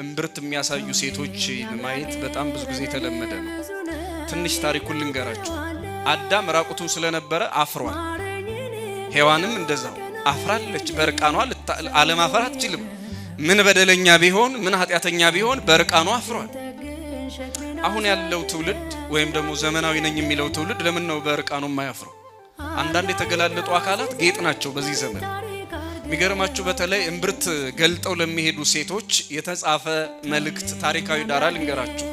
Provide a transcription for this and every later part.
እምብርት የሚያሳዩ ሴቶች ማየት በጣም ብዙ ጊዜ የተለመደ ነው። ትንሽ ታሪኩን ልንገራችሁ። አዳም ራቁቱን ስለነበረ አፍሯል። ሔዋንም እንደዛው አፍራለች። በርቃኗ አለማፈር አትችልም። ምን በደለኛ ቢሆን ምን ኃጢአተኛ ቢሆን በርቃኗ አፍሯል። አሁን ያለው ትውልድ ወይም ደግሞ ዘመናዊ ነኝ የሚለው ትውልድ ለምን ነው በርቃኑ የማያፍረው? አንዳንድ የተገላለጡ አካላት ጌጥ ናቸው በዚህ ዘመን። የሚገርማችሁ በተለይ እምብርት ገልጠው ለሚሄዱ ሴቶች የተጻፈ መልእክት ታሪካዊ ዳራ ልንገራችሁ።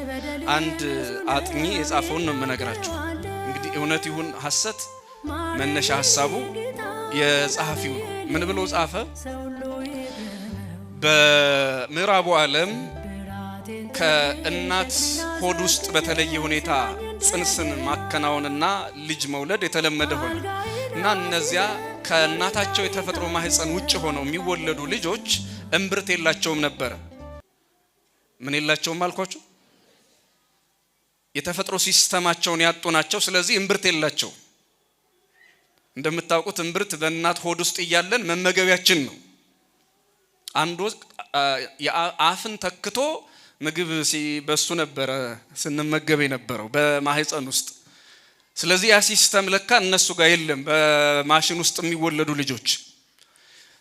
አንድ አጥኚ የጻፈውን ነው የምነግራችሁ። እንግዲህ እውነት ይሁን ሐሰት መነሻ ሐሳቡ የጸሐፊው ነው። ምን ብሎ ጻፈ? በምዕራቡ ዓለም ከእናት ሆድ ውስጥ በተለየ ሁኔታ ጽንስን ማከናወንና ልጅ መውለድ የተለመደ ሆነ እና እነዚያ ከእናታቸው የተፈጥሮ ማህፀን ውጭ ሆነው የሚወለዱ ልጆች እምብርት የላቸውም ነበር። ምን የላቸውም አልኳችሁ? የተፈጥሮ ሲስተማቸውን ያጡ ናቸው። ስለዚህ እምብርት የላቸው። እንደምታውቁት እምብርት በእናት ሆድ ውስጥ እያለን መመገቢያችን ነው። አንዱ አፍን ተክቶ ምግብ በሱ ነበር ስንመገብ የነበረው በማህፀን ውስጥ። ስለዚህ ያ ሲስተም ለካ እነሱ ጋር የለም በማሽን ውስጥ የሚወለዱ ልጆች።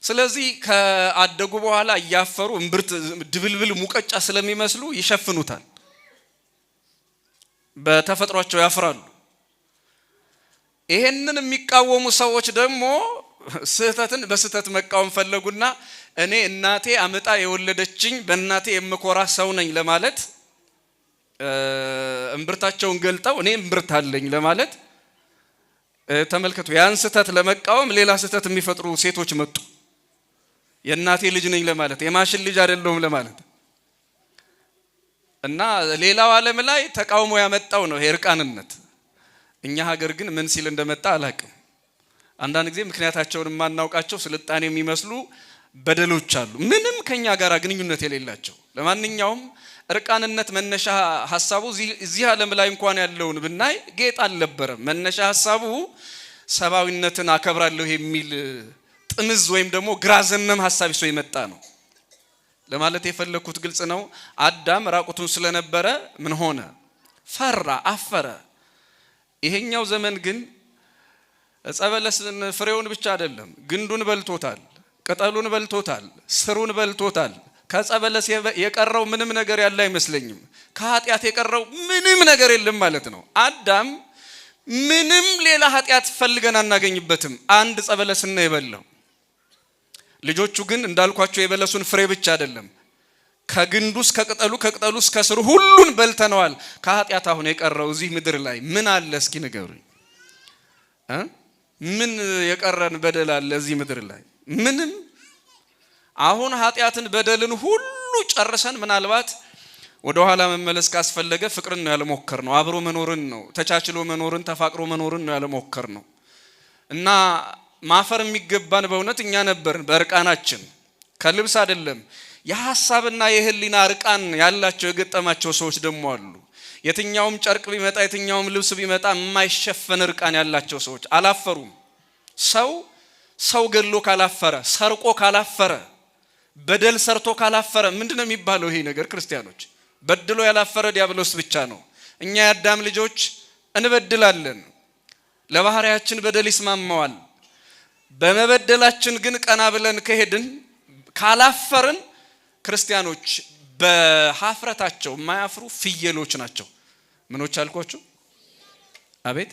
ስለዚህ ከአደጉ በኋላ እያፈሩ እምብርት ድብልብል ሙቀጫ ስለሚመስሉ ይሸፍኑታል። በተፈጥሯቸው ያፍራሉ። ይሄንን የሚቃወሙ ሰዎች ደግሞ ስህተትን በስህተት መቃወም ፈለጉና እኔ እናቴ አመጣ የወለደችኝ በእናቴ የምኮራ ሰው ነኝ ለማለት እምብርታቸውን ገልጠው እኔ እምብርት አለኝ ለማለት ተመልከቱ። ያን ስህተት ለመቃወም ሌላ ስህተት የሚፈጥሩ ሴቶች መጡ። የእናቴ ልጅ ነኝ ለማለት የማሽን ልጅ አይደለሁም ለማለት እና ሌላው ዓለም ላይ ተቃውሞ ያመጣው ነው እርቃንነት። እኛ ሀገር ግን ምን ሲል እንደመጣ አላቅም። አንዳንድ ጊዜ ምክንያታቸውን የማናውቃቸው ስልጣኔ የሚመስሉ በደሎች አሉ፣ ምንም ከኛ ጋር ግንኙነት የሌላቸው። ለማንኛውም እርቃንነት መነሻ ሐሳቡ እዚህ ዓለም ላይ እንኳን ያለውን ብናይ ጌጥ አልነበረም። መነሻ ሐሳቡ ሰብአዊነትን አከብራለሁ የሚል ጥምዝ ወይም ደግሞ ግራ ዘመም ሐሳብ ይዞ የመጣ ነው። ለማለት የፈለኩት ግልጽ ነው። አዳም ራቁቱን ስለነበረ ምን ሆነ? ፈራ፣ አፈረ። ይሄኛው ዘመን ግን ጸበለስን ፍሬውን ብቻ አይደለም ግንዱን በልቶታል፣ ቅጠሉን በልቶታል፣ ስሩን በልቶታል። ከጸበለስ የቀረው ምንም ነገር ያለ አይመስለኝም። ከኃጢአት የቀረው ምንም ነገር የለም ማለት ነው። አዳም ምንም ሌላ ኃጢአት ፈልገን አናገኝበትም። አንድ ጸበለስን ነው የበላው። ልጆቹ ግን እንዳልኳቸው የበለሱን ፍሬ ብቻ አይደለም ከግንዱስ ከቅጠሉ ከቅጠሉስ ከስሩ ሁሉን በልተነዋል። ከኃጢአት አሁን የቀረው እዚህ ምድር ላይ ምን አለ እስኪ ንገሩኝ። ምን የቀረን በደል አለ እዚህ ምድር ላይ? ምንም። አሁን ኃጢአትን በደልን ሁሉ ጨርሰን ምናልባት ወደ ኋላ መመለስ ካስፈለገ ፍቅርን ነው ያለሞከር ነው፣ አብሮ መኖርን ነው፣ ተቻችሎ መኖርን ተፋቅሮ መኖርን ነው ያለሞከር ነው። እና ማፈር የሚገባን በእውነት እኛ ነበርን በእርቃናችን። ከልብስ አይደለም የሐሳብና የህሊና እርቃን ያላቸው የገጠማቸው ሰዎች ደግሞ አሉ። የትኛውም ጨርቅ ቢመጣ የትኛውም ልብስ ቢመጣ የማይሸፈን እርቃን ያላቸው ሰዎች አላፈሩም። ሰው ገድሎ ካላፈረ፣ ሰርቆ ካላፈረ፣ በደል ሰርቶ ካላፈረ ምንድነው የሚባለው ይሄ ነገር? ክርስቲያኖች በድሎ ያላፈረ ዲያብሎስ ብቻ ነው። እኛ የአዳም ልጆች እንበድላለን፣ ለባህሪያችን በደል ይስማማዋል። በመበደላችን ግን ቀና ብለን ከሄድን ካላፈርን ክርስቲያኖች በሐፍረታቸው የማያፍሩ ፍየሎች ናቸው። ምኖች አልኳችሁ? አቤት